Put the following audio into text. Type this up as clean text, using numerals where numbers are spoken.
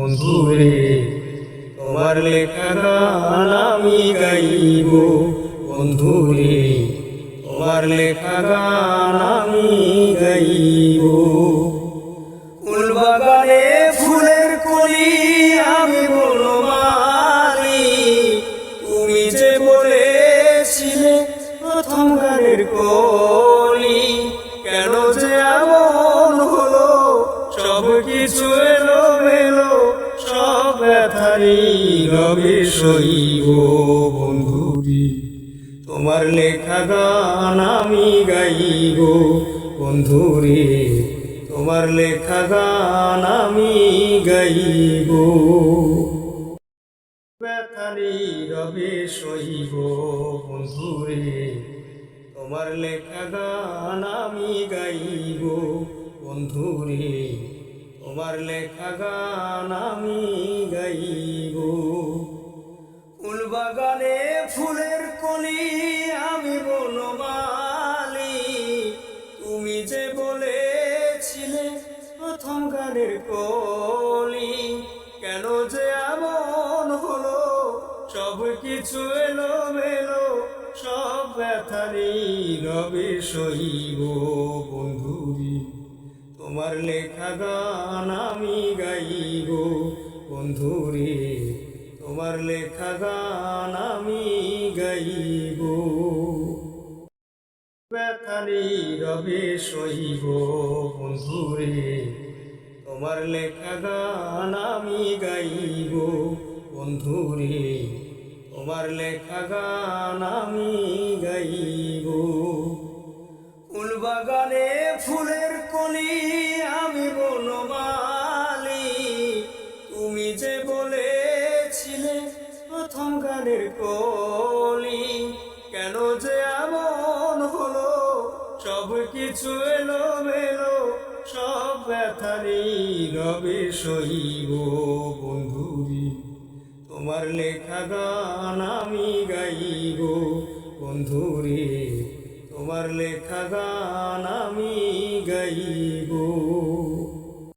বন্ধুরে তোমার লেখা গান আমি গাইব। বন্ধুরে তোমার লেখা গান আমি গাইব। ফুল বাগানে ফুলের কলি আমি বনমালী, তুমি যে বলেছিলে প্রথম গানের কলি। কেন যে এমন হলো, সব কিছু এলো মেলো, সব ব্যথারি রবে সইব। বন্ধুরি তোমার লেখা গান আমি গাইব। বন্ধুরে তোমার লেখা গান আমি গাইব। ব্যথারি রবে সইব। বন্ধুরে তোমার লেখা গান আমি গাইব। বন্ধুরে তোমার লেখা গান আমি গাইব। ফুল বাগানে ফুলের কলি আমি বনমালী, তুমি যে বলেছিলে প্রথম গানের কলি। কেন যে এমন হলো, সব কিছু এলো মেলো, সব ব্যথারি রবে সইব। বন্ধুরি তোমার লেখা গান আমি গাইব। বন্ধুরে তোমার লেখা গান আমি গাইব। ব্যথারি রবে সইব। বন্ধুরে তোমার লেখা গান আমি গাইব। বন্ধুরে তোমার লেখা গান আমি গাইব। ফুল বাগানে ফুলের কলি আমি বনমালী, তুমি যে বলেছিলে প্রথম গানের কলি। কেন যে এমন হলো, সব কিছু এলো মেলো, সব ব্যথারি রবে সইব। বন্ধুরি তোমার লেখা গান আমি গাইব। বন্ধুরে তোমার লেখা গান আমি গাইব।